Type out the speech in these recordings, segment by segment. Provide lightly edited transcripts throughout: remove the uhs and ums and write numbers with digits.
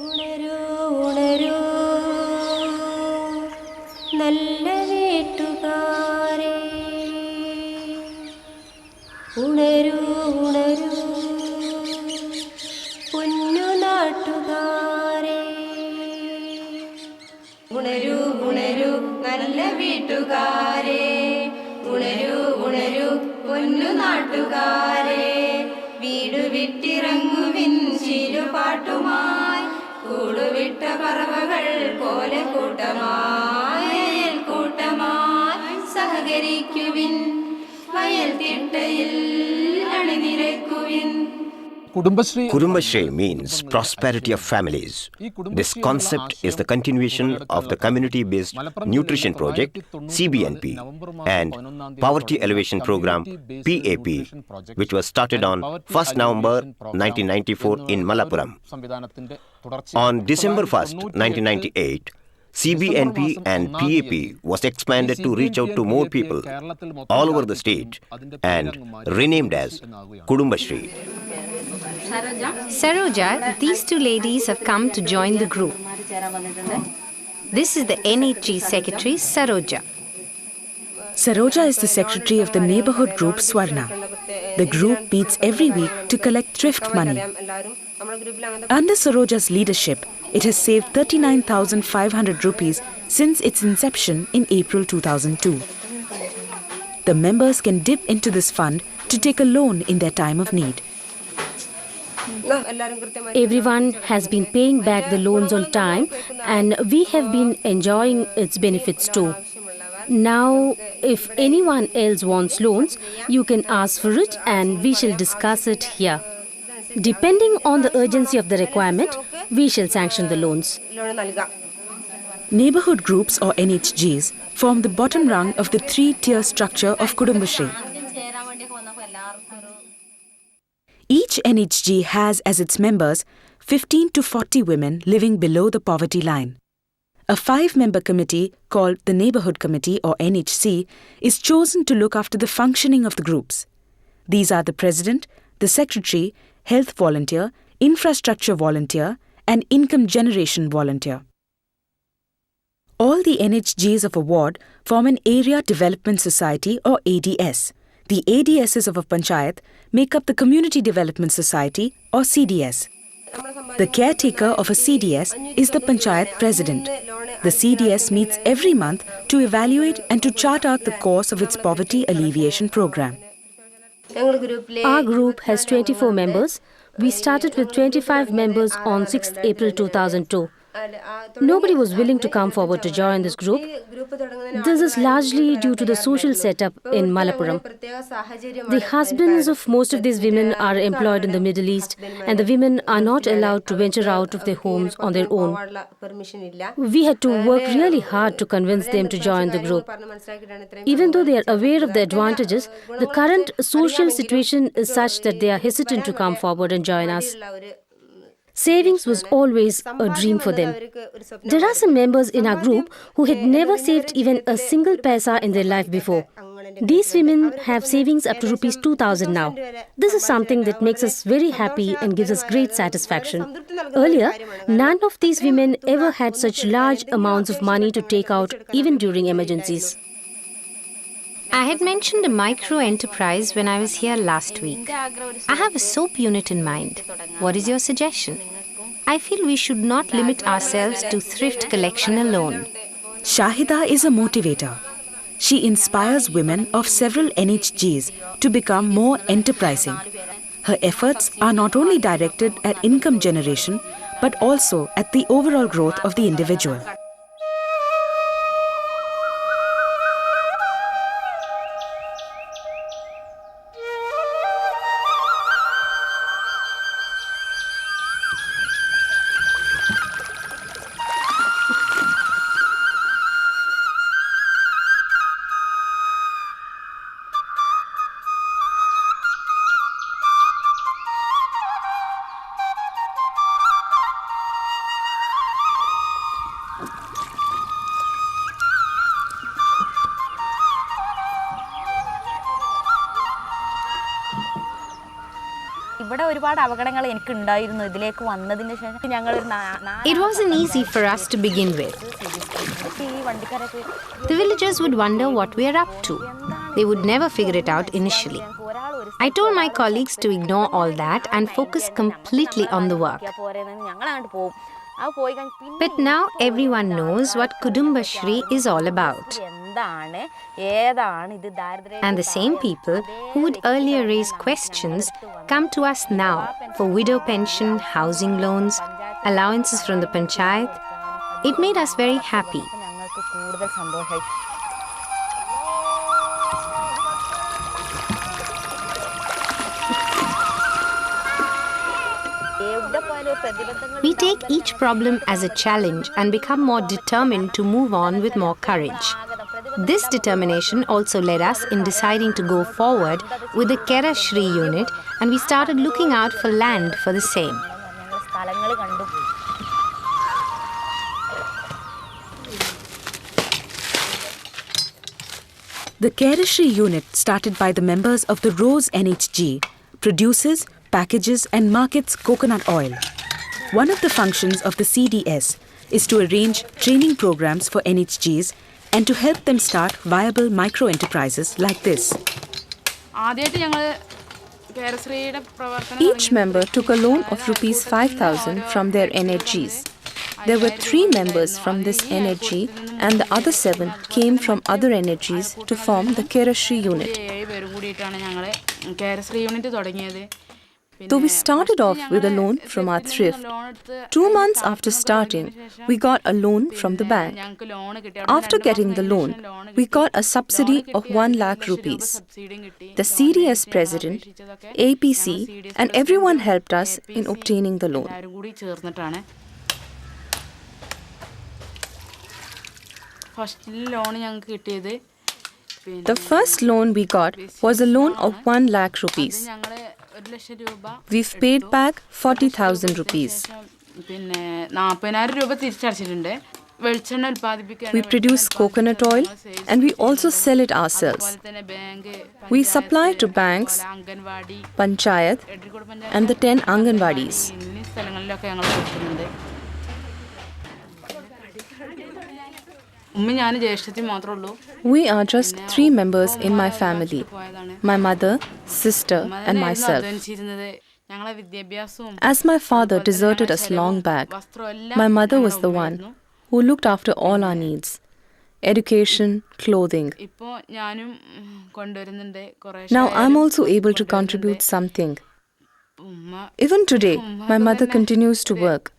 ഉണരൂ ഉണരൂ നല്ല വീട്ടുകാരേ, ഉണരൂ ഉണരൂ പൊന്നു നാട്ടുകാരേ, ഉണരൂ ഉണരൂ നല്ല വീട്ടുകാരേ, ഉണരൂ ഉണരൂ പൊന്നു നാട്ടുകാരേ, വീടു വിട്ടിറങ്ങുവിൻ ശീലുപാട്ടുമായി, കൂടുവിട്ട പറവകൾ പോലെ കൂട്ടമായി കൂട്ടമായി സഹകരിക്കുവിൻ, വയൽ തിട്ടയിൽ അണിനിരക്കുവിൻ. Kudumbashree means prosperity of families. This concept is the continuation of the community-based nutrition project CBNP and Poverty Alleviation Program PAP, which was started on 1st November 1994 in Malappuram. On December 1st, 1998, CBNP and PAP was expanded to reach out to more people all over the state and renamed as Kudumbashree. Saroja, these two ladies have come to join the group. This is the NHG secretary, Saroja. Saroja is the secretary of the neighborhood group Swarna. The group meets every week to collect thrift money. Under Saroja's leadership, it has saved 39,500 rupees since its inception in April 2002. The members can dip into this fund to take a loan in their time of need. Everyone has been paying back the loans on time and we have been enjoying its benefits too. Now, if anyone else wants loans, you can ask for it and we shall discuss it here. Depending on the urgency of the requirement, we shall sanction the loans. Neighborhood groups or NHGs form the bottom rung of the three-tier structure of Kudumbashree. Each NHG has as its members 15 to 40 women living below the poverty line. A 5-member committee called the Neighborhood Committee or NHC is chosen to look after the functioning of the groups. These are the president, the secretary, health volunteer, infrastructure volunteer, and income generation volunteer. All the NHGs of a ward form an Area Development Society or ADS. The ADSs of a panchayat make up the Community Development Society or CDS. The caretaker of a CDS is the panchayat president. The CDS meets every month to evaluate and to chart out the course of its poverty alleviation program. Our group has 24 members. We started with 25 members on 6th April 2002. Nobody was willing to come forward to join this group. This is largely due to the social setup in Malappuram. The husbands of most of these women are employed in the Middle East and the women are not allowed to venture out of their homes on their own. We had to work really hard to convince them to join the group. Even though they are aware of the advantages, the current social situation is such that they are hesitant to come forward and join us. Savings was always a dream for them. There are some members in our group who had never saved even a single paisa in their life before. These women have savings up to rupees 2,000 now. This is something that makes us very happy and gives us great satisfaction. Earlier, none of these women ever had such large amounts of money to take out even during emergencies. I had mentioned a micro-enterprise when I was here last week. I have a soap unit in mind. What is your suggestion? I feel we should not limit ourselves to thrift collection alone. Shahida is a motivator. She inspires women of several NHGs to become more enterprising. Her efforts are not only directed at income generation, but also at the overall growth of the individual. It wasn't easy for us to begin with. The villagers would wonder what we are up to. They would never figure it out initially. I told my colleagues to ignore all that and focus completely on the work. But now everyone knows what Kudumbashree is all about. And the same people who would earlier raise questions come to us now for widow pension, housing loans, allowances from the panchayat. It made us very happy. We take each problem as a challenge and become more determined to move on with more courage. This determination also led us in deciding to go forward with the Kudumbashree unit, and we started looking out for land for the same. The Kudumbashree unit, started by the members of the Rose NHG, produces, packages and markets coconut oil. One of the functions of the CDS is to arrange training programs for NHGs and to help them start viable micro-enterprises like this. Each member took a loan of Rs 5,000 from their NHGs. There were 3 members from this NHG and the other 7 came from other NHGs to form the Kudumbashree unit. Though we started off with a loan from our thrift, 2 months after starting, we got a loan from the bank. After getting the loan, we got a subsidy of 1 lakh rupees. The CDS president, APC, and everyone helped us in obtaining the loan. The first loan we got was a loan of 1 lakh rupees. We've paid back 40,000 rupees. We produce coconut oil and we also sell it ourselves. We supply to banks, panchayat and the 10 Anganwadis. We are just 3 members in my family, my mother, sister and myself. As my father deserted us long back, my mother was the one who looked after all our needs, education, clothing. Now I'm also able to contribute something. Even today, my mother continues to work,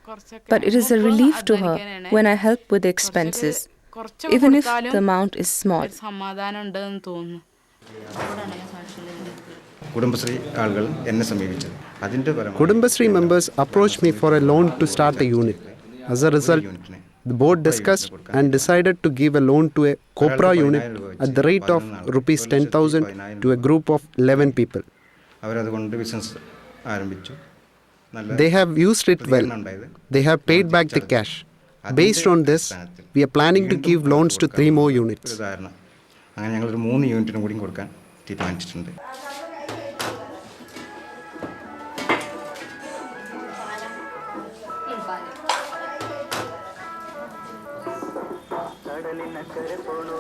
but it is a relief to her when I help with the expenses, even if the amount is small. Kudumbashree members approached me for a loan to start a unit. As a result, the board discussed and decided to give a loan to a copra unit at the rate of Rs 10,000 to a group of 11 people. They have used it well. They have paid back the cash. Based on this, we are planning to give loans to 3 more units.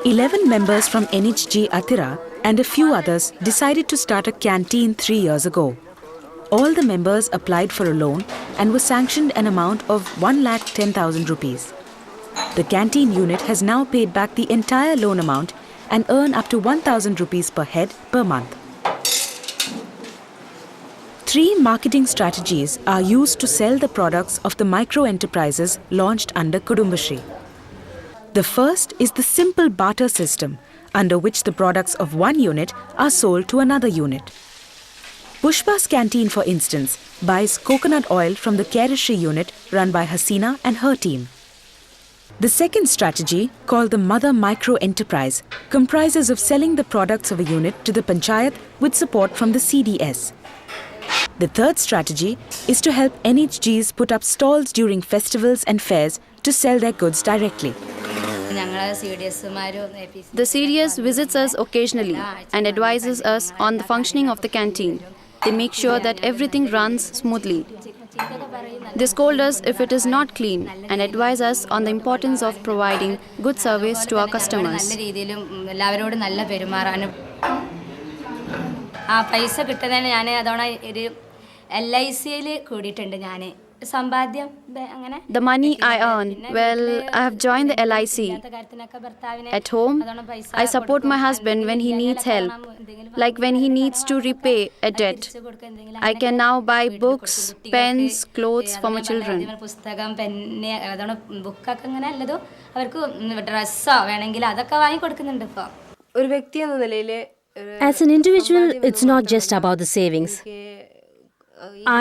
11 members from NHG Atira and a few others decided to start a canteen 3 years ago. All the members applied for a loan and was sanctioned an amount of 1,10,000 rupees. The canteen unit has now paid back the entire loan amount and earn up to 1,000 rupees per head per month. 3 marketing strategies are used to sell the products of the micro-enterprises launched under Kudumbashree. The first is the simple barter system, under which the products of one unit are sold to another unit. Pushpa's canteen, for instance, buys coconut oil from the Kudumbashree unit run by Hasina and her team. The second strategy, called the Mother Micro Enterprise, comprises of selling the products of a unit to the panchayat with support from the CDS. The third strategy is to help NHGs put up stalls during festivals and fairs to sell their goods directly. The CDS visits us occasionally and advises us on the functioning of the canteen. They make sure that everything runs smoothly. They scold us if it is not clean and advise us on the importance of providing good service to our customers. പൈസ കിട്ടുന്നതിന് ഞാൻ അതോടെ ഒരു LICയിൽ കൂടിയിട്ടുണ്ട് ഞാൻ സമ്പാദ്യം അങ്ങനെ. The money I earn, well, I have joined the LIC. At home, I support my husband when he needs help, like when he needs to repay a debt. I can now buy books, pens, clothes for my children. പുസ്തകം pen അതോടെ ബുക്കൊക്കെ അങ്ങനെ അല്ലതോ അവർക്ക് ഡ്രസ്സോ വേണമെങ്കിൽ അതൊക്കെ വാങ്ങി കൊടുക്കുന്നുണ്ട് ഇപ്പോൾ. ഒരു വ്യക്തി എന്ന നിലയിൽ As an individual, it's not just about the savings.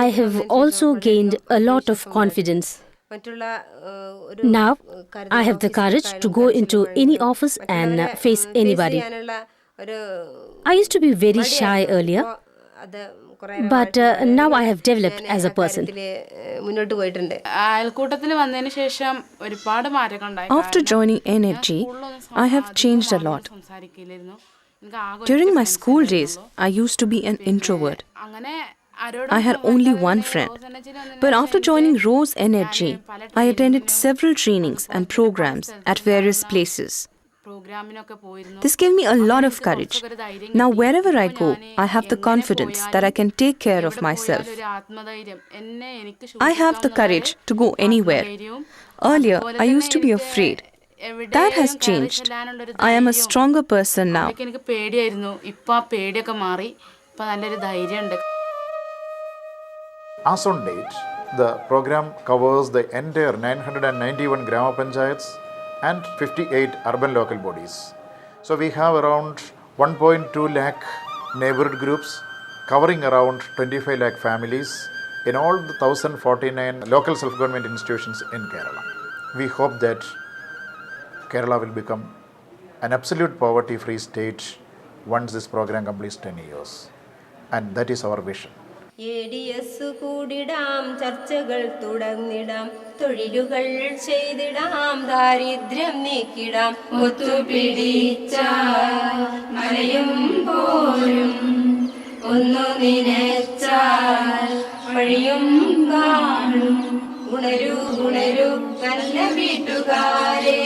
I have also gained a lot of confidence. Now, I have the courage to go into any office and face anybody. I used to be very shy earlier, but now I have developed as a person. After joining NFG, I have changed a lot. During my school days, I used to be an introvert. I had only one friend. But after joining Rose NFG, I attended several trainings and programs at various places. This gave me a lot of courage. Now wherever I go, I have the confidence that I can take care of myself. I have the courage to go anywhere. Earlier, I used to be afraid. That has changed. I am a stronger person now. As on date, the program covers the entire 991 Grama Panchayats and 58 urban local bodies. So we have around 1.2 lakh neighborhood groups covering around 25 lakh families in all the 1049 local self-government institutions in Kerala. We hope that Kerala will become an absolute poverty-free state once this program completes 10 years. And that is our vision. ADS കൂടിടാം ചർച്ചകൾ തുടങ്ങിടാം തൊഴിലുകൾ ചെയ്തിടാം ദാരിദ്ര്യം നീക്കിടാം ഒത്തുപിടിച്ചാൽ മലയും പോരും ഒന്നു നിനച്ചാൽ വഴിയും കാണും ഉണരൂ ഉണരൂ നല്ല വീട്ടുകാരെ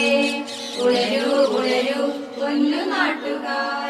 ഉണരൂ ഉണരൂ പൊന്നു നാട്ടുകാരെ.